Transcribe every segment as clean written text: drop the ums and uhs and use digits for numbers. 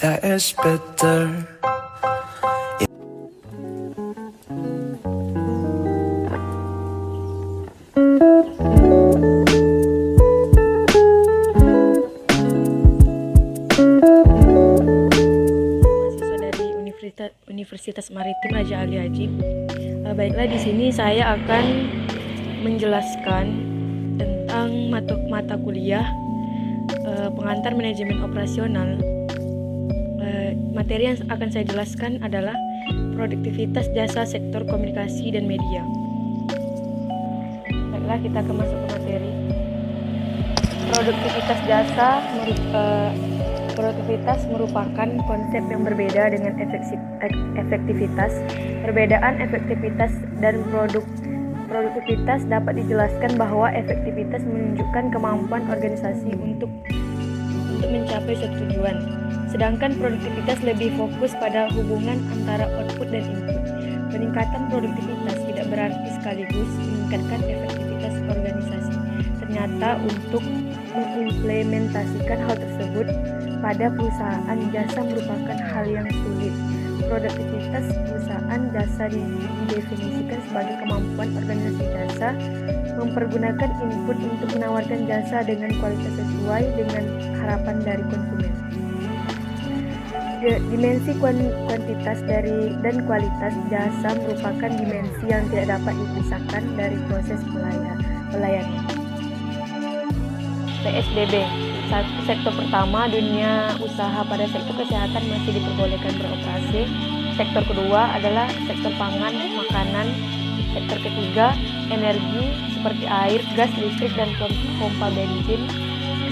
that is better. Mahasiswa dari Universitas Maritim Raja Ali Haji. Baiklah, di sini saya akan menjelaskan tentang mata kuliah pengantar manajemen operasional. Materi yang akan saya jelaskan adalah produktivitas jasa sektor komunikasi dan media. Baiklah, kita akan masuk ke materi. Produktivitas merupakan konsep yang berbeda dengan efektivitas. Perbedaan efektivitas dan produktivitas dapat dijelaskan bahwa efektivitas menunjukkan kemampuan organisasi untuk mencapai suatu tujuan, sedangkan produktivitas lebih fokus pada hubungan antara output dan input. Peningkatan produktivitas tidak berarti sekaligus meningkatkan efektivitas organisasi. Ternyata untuk mengimplementasikan hal tersebut pada perusahaan jasa merupakan hal yang sulit. Produktivitas perusahaan jasa didefinisikan sebagai kemampuan organisasi jasa mempergunakan input untuk menawarkan jasa dengan kualitas sesuai dengan harapan dari konsumen. Dimensi kuantitas dan kualitas jasa merupakan dimensi yang tidak dapat dipisahkan dari proses pelayanan. PSBB. Sektor pertama, dunia usaha pada sektor kesehatan masih diperbolehkan beroperasi. Sektor kedua adalah sektor pangan, makanan. Sektor ketiga, energi seperti air, gas, listrik, dan pompa bensin.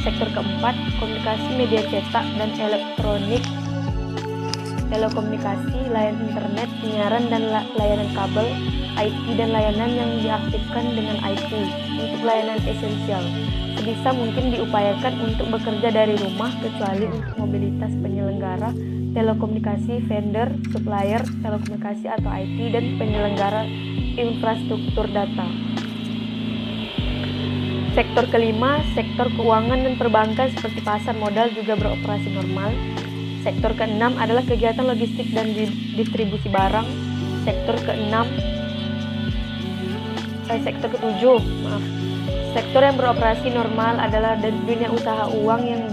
Sektor keempat, komunikasi, media cetak, dan elektronik, telekomunikasi, layanan internet, penyiaran, dan layanan kabel, IT, dan layanan yang diaktifkan dengan IT untuk layanan esensial. Sebisa mungkin diupayakan untuk bekerja dari rumah kecuali untuk mobilitas penyelenggara telekomunikasi, vendor, supplier telekomunikasi atau IT, dan penyelenggara infrastruktur data. Sektor kelima, sektor keuangan dan perbankan seperti pasar modal juga beroperasi normal. Sektor keenam adalah kegiatan logistik dan distribusi barang. Sektor ketujuh, sektor yang beroperasi normal adalah dunia usaha uang yang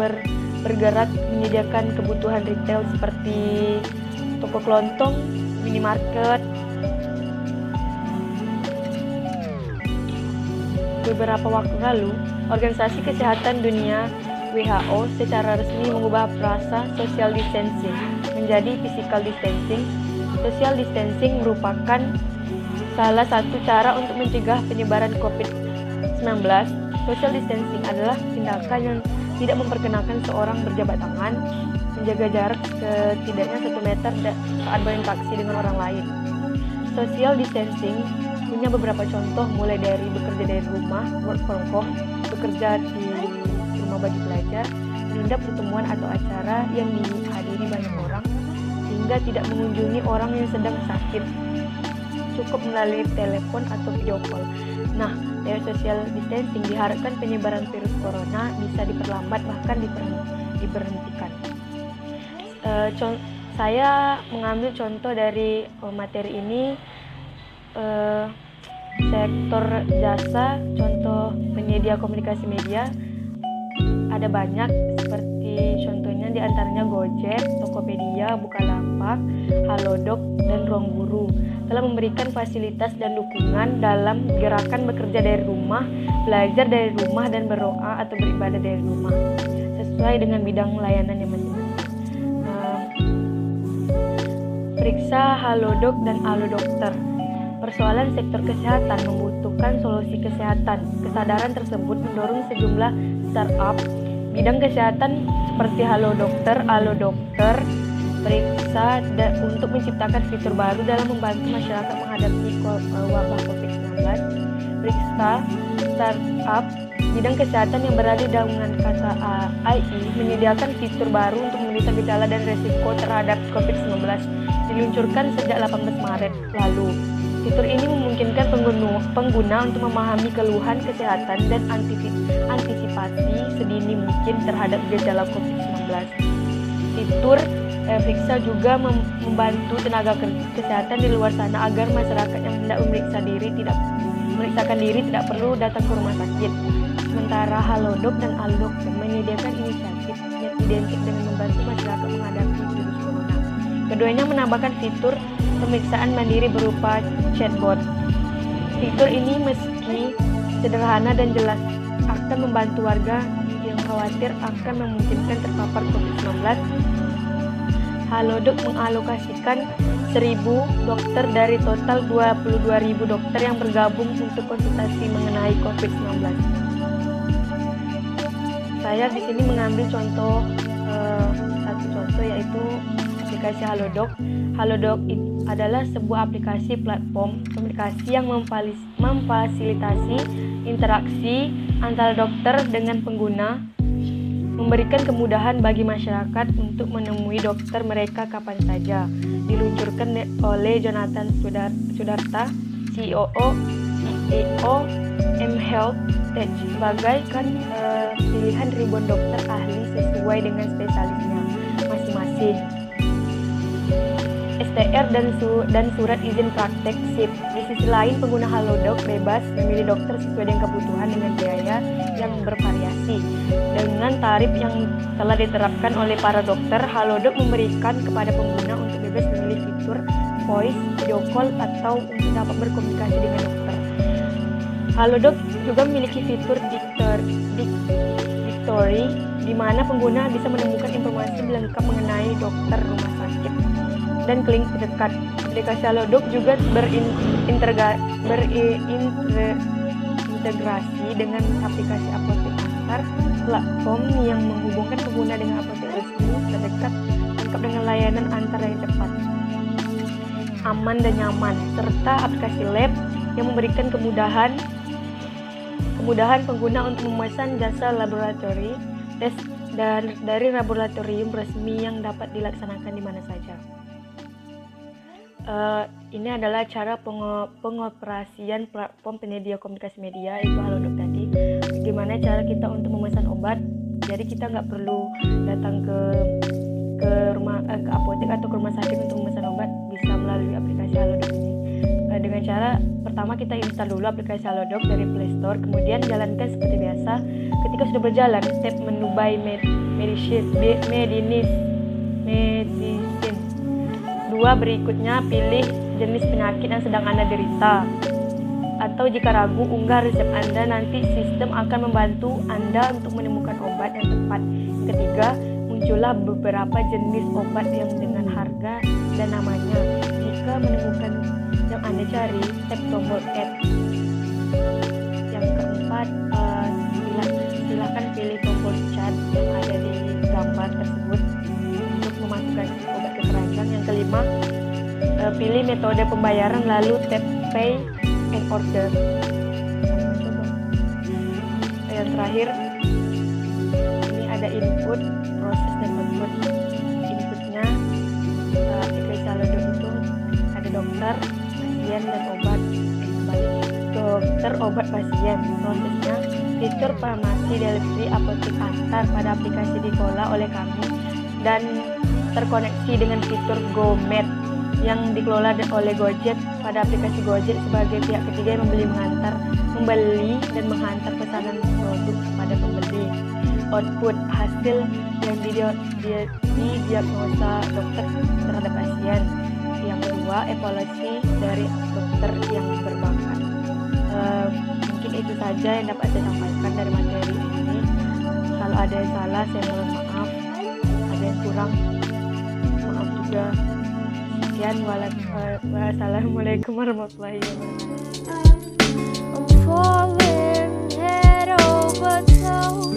bergerak menyediakan kebutuhan retail seperti toko kelontong, minimarket. Beberapa waktu lalu, Organisasi Kesehatan Dunia WHO secara resmi mengubah frasa social distancing menjadi physical distancing. Social distancing merupakan salah satu cara untuk mencegah penyebaran COVID-19. Social distancing adalah tindakan yang tidak memperkenalkan seorang berjabat tangan, menjaga jarak setidaknya 1 meter saat berinteraksi dengan orang lain. Social distancing punya beberapa contoh, mulai dari bekerja dari rumah, work from home, bekerja di rumah bagi pelajar, menunda pertemuan atau acara yang dihadiri banyak orang, hingga tidak mengunjungi orang yang sedang sakit, cukup melalui telepon atau video call. Nah, dari social distancing diharapkan penyebaran virus corona bisa diperlambat bahkan diberhentikan. Saya mengambil contoh dari materi ini, sektor jasa, contoh penyedia komunikasi media ada banyak, seperti contohnya diantaranya Gojek, Tokopedia, Bukalapak, Halodoc, dan Ruang Guru telah memberikan fasilitas dan dukungan dalam gerakan bekerja dari rumah, belajar dari rumah, dan berdoa atau beribadah dari rumah sesuai dengan bidang layanan yang masing-masing. Periksa Halodoc dan Alodokter. Persoalan sektor kesehatan membutuhkan solusi kesehatan. Kesadaran tersebut mendorong sejumlah startup bidang kesehatan seperti Alodokter, Periksa untuk menciptakan fitur baru dalam membantu masyarakat menghadapi wabah COVID-19. Periksa startup bidang kesehatan yang beralih dengan kata AI menyediakan fitur baru untuk memeriksa gejala dan resiko terhadap COVID-19, diluncurkan sejak 18 Maret lalu. Fitur ini memungkinkan pengguna untuk memahami keluhan kesehatan dan antisipasi sedini mungkin terhadap gejala COVID-19. Fitur Periksa juga membantu tenaga kesehatan di luar sana agar masyarakat yang hendak memeriksakan diri tidak perlu datang ke rumah sakit. Sementara Halodoc dan Aldoc menyediakan inisiatif yang identik dengan membantu masyarakat menghadapi virus corona. Keduanya menambahkan fitur pemeriksaan mandiri berupa chatbot. Fitur ini meski sederhana dan jelas akan membantu warga yang khawatir akan memungkinkan terpapar COVID-19. Halodoc mengalokasikan 1.000 dokter dari total 22.000 dokter yang bergabung untuk konsultasi mengenai COVID-19. Saya di sini mengambil satu contoh yaitu aplikasi Halodoc. Halodoc adalah sebuah aplikasi platform komunikasi yang memfasilitasi interaksi antara dokter dengan pengguna, memberikan kemudahan bagi masyarakat untuk menemui dokter mereka kapan saja. Diluncurkan oleh Jonathan Sudarta, CEO mHealth Tech, sebagai pilihan ribuan dokter ahli sesuai dengan spesialisnya masing-masing. STR dan surat izin praktek SIP. Di sisi lain, pengguna Halodoc bebas memilih dokter sesuai dengan kebutuhan dengan biaya yang bervariasi. Dengan tarif yang telah diterapkan oleh para dokter, Halodoc memberikan kepada pengguna untuk bebas memilih fitur voice, video call, atau untuk dapat berkomunikasi dengan dokter. Halodoc juga memiliki fitur Dictory, di mana pengguna bisa menemukan informasi lengkap mengenai dokter, rumah sakit, dan klinik terdekat. Aplikasi Halodoc juga berintegrasi dengan aplikasi apotek antar platform yang menghubungkan pengguna dengan apotek resmi terdekat, lengkap dengan layanan antar yang cepat, aman dan nyaman, serta aplikasi lab yang memberikan kemudahan pengguna untuk memesan jasa laboratori tes dari laboratorium resmi yang dapat dilaksanakan di mana saja. Ini adalah cara pengoperasian platform penyedia komunikasi media, yaitu Halodoc tadi. Gimana cara kita untuk memesan obat? Jadi kita nggak perlu datang ke apotek atau ke rumah sakit untuk memesan obat, bisa melalui aplikasi Halodoc ini. Dengan cara pertama kita install dulu aplikasi Halodoc dari Play Store, kemudian jalankan seperti biasa. Ketika sudah berjalan, tap menu Buy Medicine. Berikutnya pilih jenis penyakit yang sedang Anda derita. Atau jika ragu, unggah resep Anda, nanti sistem akan membantu Anda untuk menemukan obat yang tepat. Ketiga, muncullah beberapa jenis obat yang dengan harga dan namanya. Jika menemukan yang Anda cari, tap tombol Add. Yang keempat, silakan pilih tombol chat yang ada di gambar tersebut untuk memasukkan obat ke keranjang. Yang kelima, pilih metode pembayaran lalu tap Pay and Order. Yang terakhir, ini ada input, proses, dan output. Inputnya aplikasi Halodoc itu ada dokter, pasien, dan obat. Dokter, obat, pasien. Prosesnya, fitur farmasi delivery apotek antar pada aplikasi dikelola oleh kami dan terkoneksi dengan fitur GoMed yang dikelola oleh Gojek pada aplikasi Gojek sebagai pihak ketiga yang membeli dan menghantar pesanan produk kepada pembeli. Output, hasil yang didiagnosa dokter terhadap pasien. Yang kedua, evaluasi dari dokter yang berbakat. Mungkin itu saja yang dapat saya sampaikan dari materi ini. Kalau ada yang salah, saya mohon maaf. Ada yang kurang, maaf juga. Sekian, wassalamualaikum warahmatullahi wabarakatuh. I'm falling head over toes.